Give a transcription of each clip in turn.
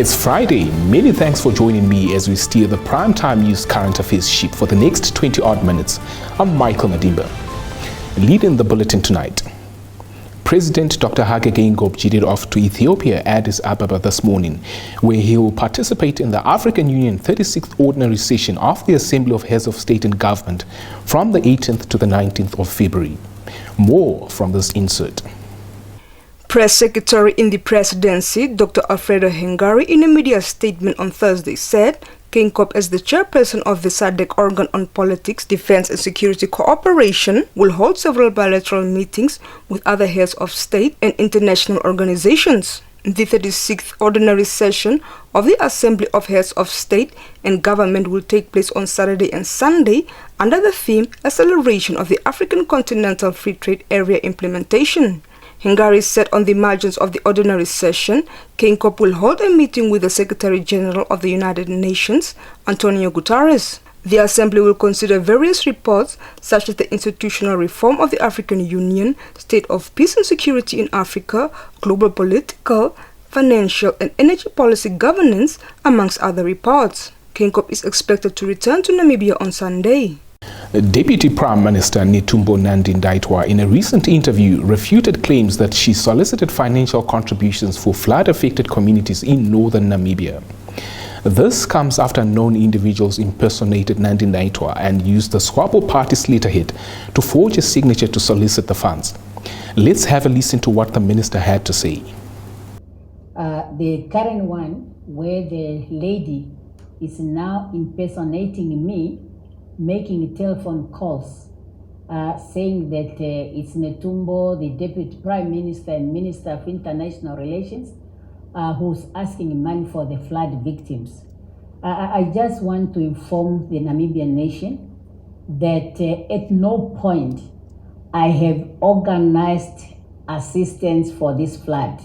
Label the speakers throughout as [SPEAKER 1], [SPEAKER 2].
[SPEAKER 1] It's Friday. Many thanks for joining me as we steer the primetime news current affairs ship for the next 20-odd minutes. I'm Michael Madimba. Leading the bulletin tonight, President Dr. Hage Geingob jetted off to Ethiopia, Addis Ababa this morning, where he will participate in the African Union 36th Ordinary Session of the Assembly of Heads of State and Government from the 18th to the 19th of February. More from this insert.
[SPEAKER 2] Press Secretary in the Presidency, Dr. Alfredo Hengari, in a media statement on Thursday said Geingob, as the chairperson of the SADC organ on politics, defense and security cooperation, will hold several bilateral meetings with other heads of state and international organizations. The 36th Ordinary Session of the Assembly of Heads of State and Government will take place on Saturday and Sunday under the theme Acceleration of the African Continental Free Trade Area Implementation. Hengari said on the margins of the ordinary session, Geingob will hold a meeting with the Secretary General of the United Nations, Antonio Guterres. The Assembly will consider various reports such as the institutional reform of the African Union, state of peace and security in Africa, global political, financial and energy policy governance, amongst other reports. Geingob is expected to return to Namibia on Sunday.
[SPEAKER 1] Deputy Prime Minister Netumbo Nandi-Ndaitwah, in a recent interview, refuted claims that she solicited financial contributions for flood-affected communities in northern Namibia. This comes after known individuals impersonated Nandi-Ndaitwah and used the SWAPO party's letterhead to forge a signature to solicit the funds. Let's have a listen to what the minister had to say.
[SPEAKER 3] The current one, where the lady is now impersonating me, making telephone calls, saying that it's Netumbo, the Deputy Prime Minister and Minister of International Relations, who's asking money for the flood victims. I just want to inform the Namibian nation that at no point I have organized assistance for this flood.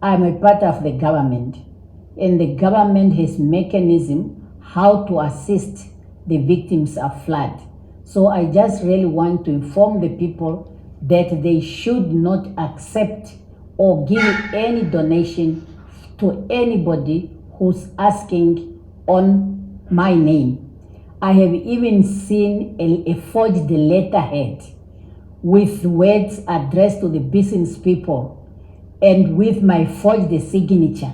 [SPEAKER 3] I'm a part of the government, and the government has mechanism how to assist the victims of flood. So I just really want to inform the people that they should not accept or give any donation to anybody who's asking on my name. I have even seen a forged letterhead with words addressed to the business people and with my forged signature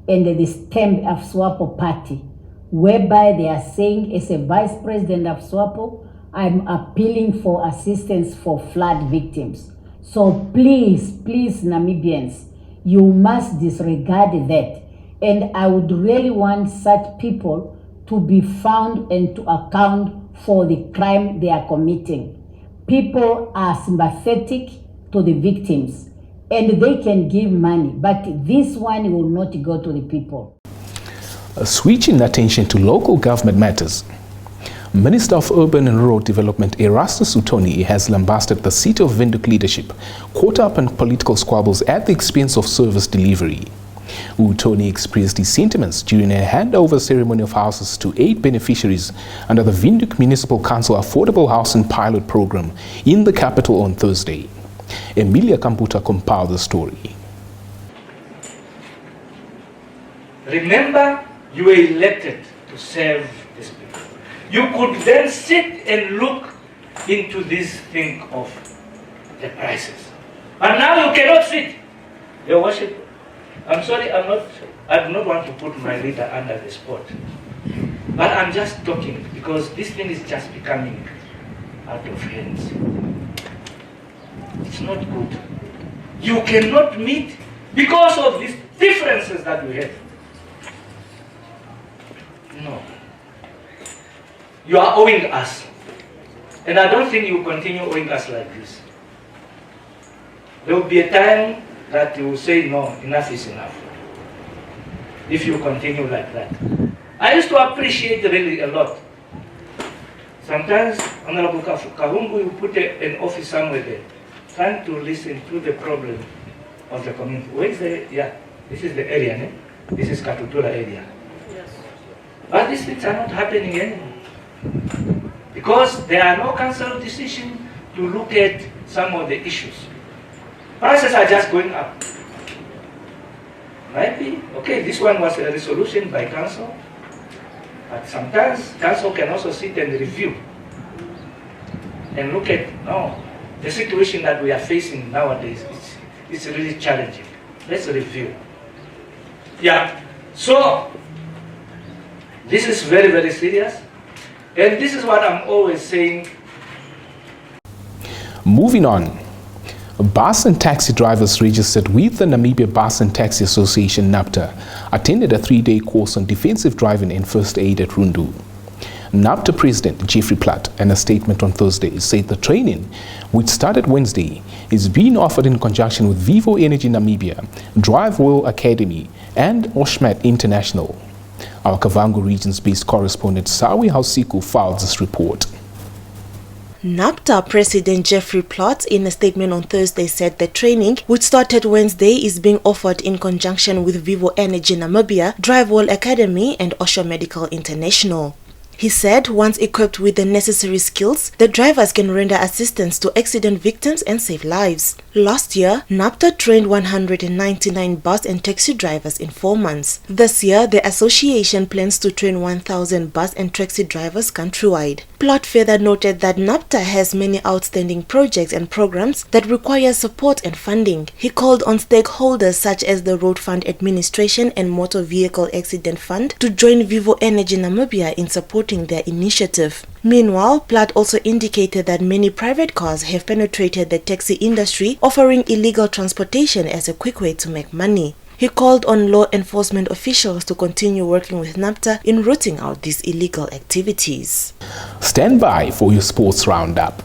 [SPEAKER 3] and the stamp of SWAPO party, whereby they are saying, as a vice president of SWAPO, I'm appealing for assistance for flood victims. So please, Namibians, you must disregard that. And I would really want such people to be found and to account for the crime they are committing. People are sympathetic to the victims and they can give money, but this one will not go to the people.
[SPEAKER 1] Switching attention to local government matters, Minister of Urban and Rural Development Erastus Utonie has lambasted the City of Windhoek leadership caught up in political squabbles at the expense of service delivery. Utonie expressed his sentiments during a handover ceremony of houses to 8 beneficiaries under the Windhoek Municipal Council Affordable Housing Pilot Program in the capital on Thursday. Emilia Kamputa compiled the story.
[SPEAKER 4] Remember, you were elected to serve these people. You could then sit and look into this thing of the prices. But now you cannot sit. Your worship, I'm sorry, I do not want to put my leader under the spot. But I'm just talking because this thing is just becoming out of hands. It's not good. You cannot meet because of these differences that we have. No. You are owing us. And I don't think you continue owing us like this. There will be a time that you will say, no, enough is enough. If you continue like that. I used to appreciate really a lot. Sometimes, Honorable Kahumbu, you put an office somewhere there, trying to listen to the problem of the community. Where is the, this is the area, ne? This is Katutura area. But these things are not happening anymore. Because there are no council decisions to look at some of the issues. Prices are just going up. Might be. Okay, this one was a resolution by council. But sometimes council can also sit and review and look at, no, the situation that we are facing nowadays is really challenging. Let's review. Yeah, so this is very, very serious. And this is what I'm always saying.
[SPEAKER 1] Moving on. Bus and taxi drivers registered with the Namibia Bus and Taxi Association, NABTA, attended a 3-day course on defensive driving and first aid at Rundu. NABTA President Jeffrey Platt, in a statement on Thursday, said the training, which started Wednesday, is being offered in conjunction with Vivo Energy Namibia, Drive World Academy, and Oshmat International. Our Kavango regions-based correspondent Sawi Hausiku filed this report.
[SPEAKER 5] NABTA President Jeffrey Platt, in a statement on Thursday, said the training, which started Wednesday, is being offered in conjunction with Vivo Energy Namibia, Drive World Academy, and Osho Medical International. He said once equipped with the necessary skills, the drivers can render assistance to accident victims and save lives. Last year, NABTA trained 199 bus and taxi drivers in 4 months. This year, the association plans to train 1,000 bus and taxi drivers countrywide. Platt further noted that NABTA has many outstanding projects and programs that require support and funding. He called on stakeholders such as the Road Fund Administration and Motor Vehicle Accident Fund to join Vivo Energy Namibia in supporting their initiative. Meanwhile, Platt also indicated that many private cars have penetrated the taxi industry, offering illegal transportation as a quick way to make money. He called on law enforcement officials to continue working with NABTA in rooting out these illegal activities.
[SPEAKER 1] Stand by for your sports roundup.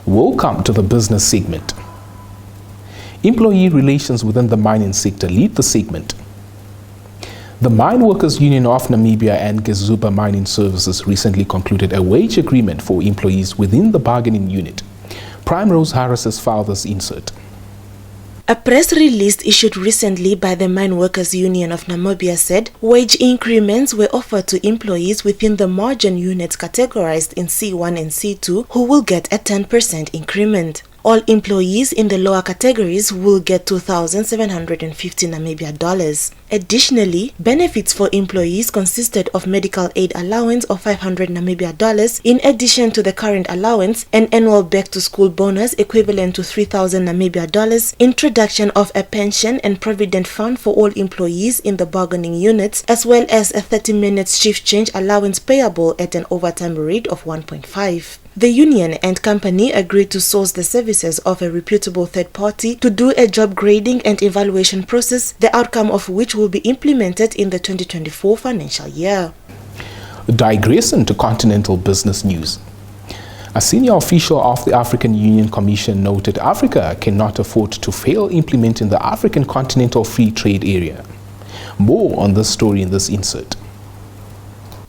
[SPEAKER 1] Welcome to the business segment. Employee relations within the mining sector lead the segment. The Mine Workers Union of Namibia and Gezuba Mining Services recently concluded a wage agreement for employees within the bargaining unit. Primrose Harris's filed this insert.
[SPEAKER 5] A press release issued recently by the Mine Workers Union of Namibia said wage increments were offered to employees within the margin units categorized in C1 and C2 who will get a 10% increment. All employees in the lower categories will get 2,750 Namibia dollars. Additionally, benefits for employees consisted of medical aid allowance of 500 Namibia dollars in addition to the current allowance, an annual back-to-school bonus equivalent to 3,000 Namibia dollars, introduction of a pension and provident fund for all employees in the bargaining units, as well as a 30-minute shift change allowance payable at an overtime rate of 1.5. The union and company agreed to source the services of a reputable third party to do a job grading and evaluation process, the outcome of which will be implemented in the 2024 financial year.
[SPEAKER 1] Digressing to continental business news. A senior official of the African Union Commission noted Africa cannot afford to fail implementing the African Continental Free Trade Area. More on this story in this insert.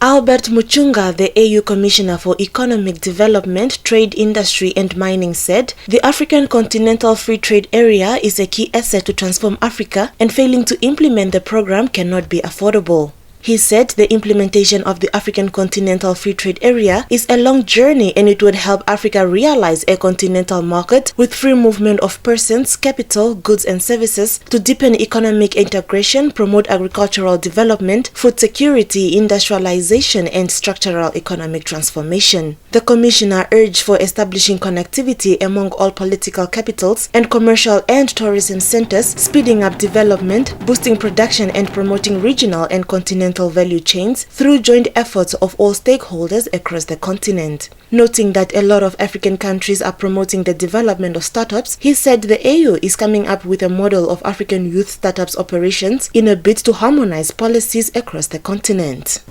[SPEAKER 5] Albert Muchunga, the AU Commissioner for Economic Development, Trade, Industry and Mining, said the African Continental Free Trade Area is a key asset to transform Africa, and failing to implement the program cannot be affordable. He said the implementation of the African Continental Free Trade Area is a long journey and it would help Africa realize a continental market with free movement of persons, capital, goods and services to deepen economic integration, promote agricultural development, food security, industrialization and structural economic transformation. The Commissioner urged for establishing connectivity among all political capitals and commercial and tourism centers, speeding up development, boosting production and promoting regional and continental value chains through joint efforts of all stakeholders across the continent. Noting that a lot of African countries are promoting the development of startups, he said the AU is coming up with a model of African youth startups operations in a bid to harmonize policies across the continent.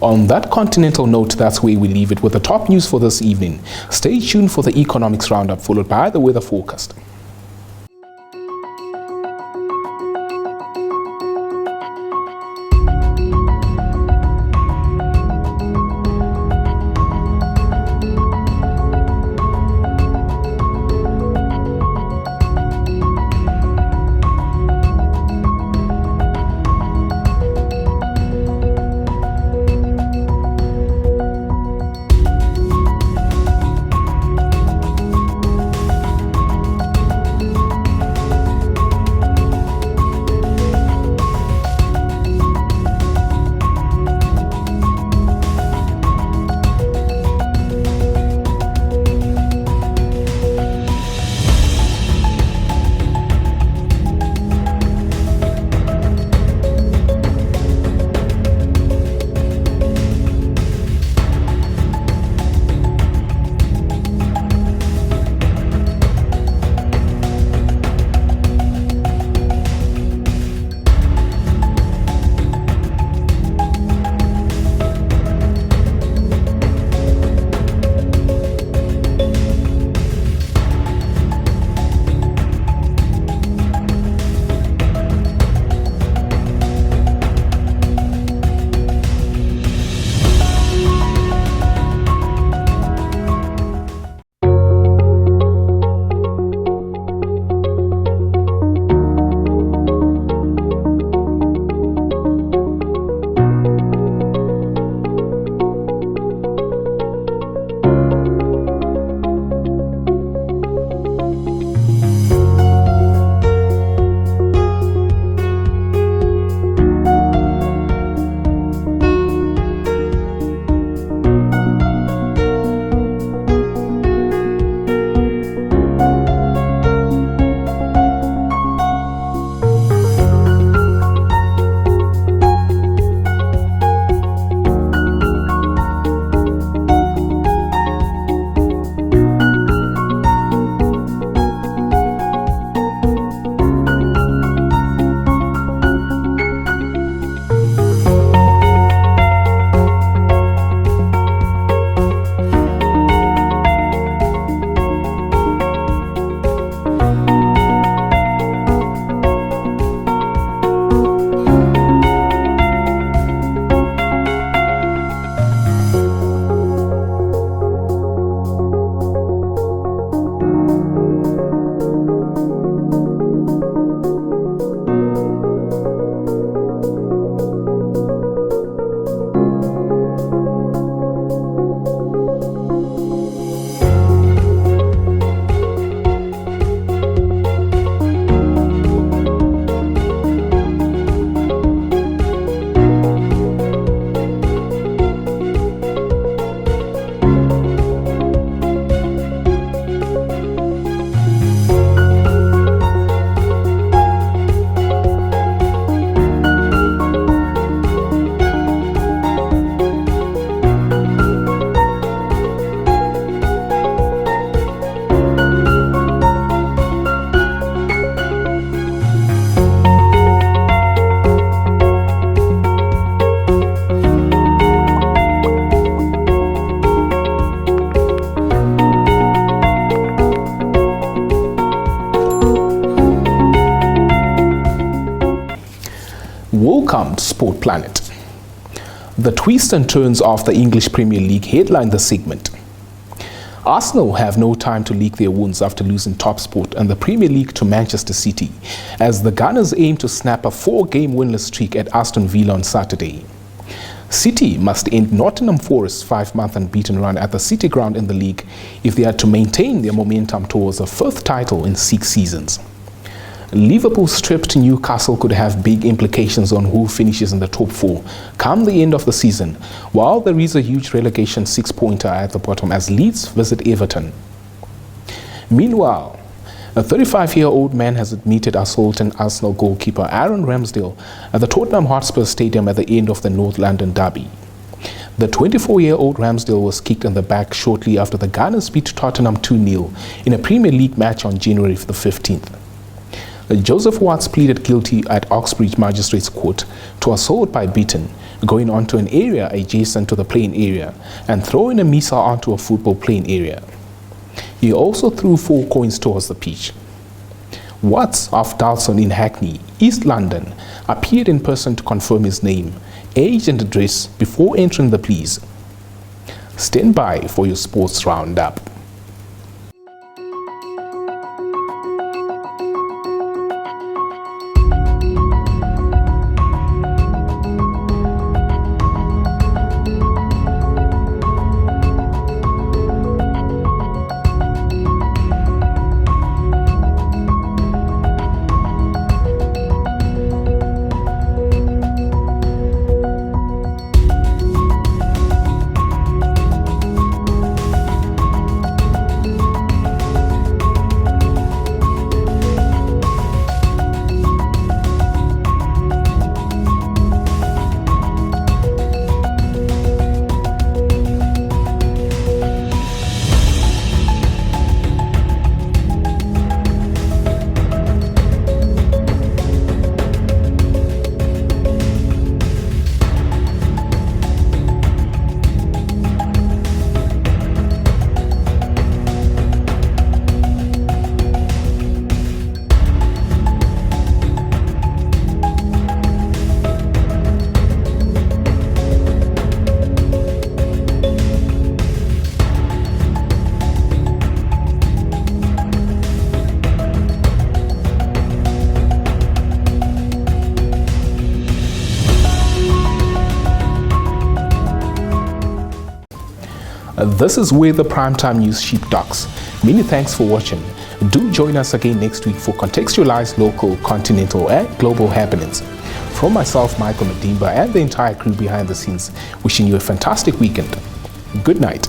[SPEAKER 1] On that continental note, that's where we leave it with the top news for this evening. Stay tuned for the economics roundup, followed by the weather forecast. Welcome to Sport Planet. The twists and turns of the English Premier League headline the segment. Arsenal have no time to lick their wounds after losing TopSport and the Premier League to Manchester City, as the Gunners aim to snap a 4-game winless streak at Aston Villa on Saturday. City must end Nottingham Forest's 5-month unbeaten run at the City Ground in the league if they are to maintain their momentum towards a 5th title in 6 seasons. Liverpool's trip to Newcastle could have big implications on who finishes in the top 4 come the end of the season, while there is a huge relegation 6-pointer at the bottom as Leeds visit Everton. Meanwhile, a 35-year-old man has admitted assaulting Arsenal goalkeeper Aaron Ramsdale at the Tottenham Hotspur Stadium at the end of the North London derby. The 24-year-old Ramsdale was kicked in the back shortly after the Gunners beat Tottenham 2-0 in a Premier League match on January the 15th. Joseph Watts pleaded guilty at Oxbridge Magistrates Court to assault by beating, going onto an area adjacent to the playing area and throwing a missile onto a football playing area. He also threw 4 coins towards the pitch. Watts of Dalston in Hackney, East London, appeared in person to confirm his name, age and address before entering the pleas. Stand by for your sports roundup. This is where the Primetime News Sheep docks. Many thanks for watching. Do join us again next week for contextualized local, continental and global happenings. From myself, Michael Madimba, and the entire crew behind the scenes, wishing you a fantastic weekend. Good night.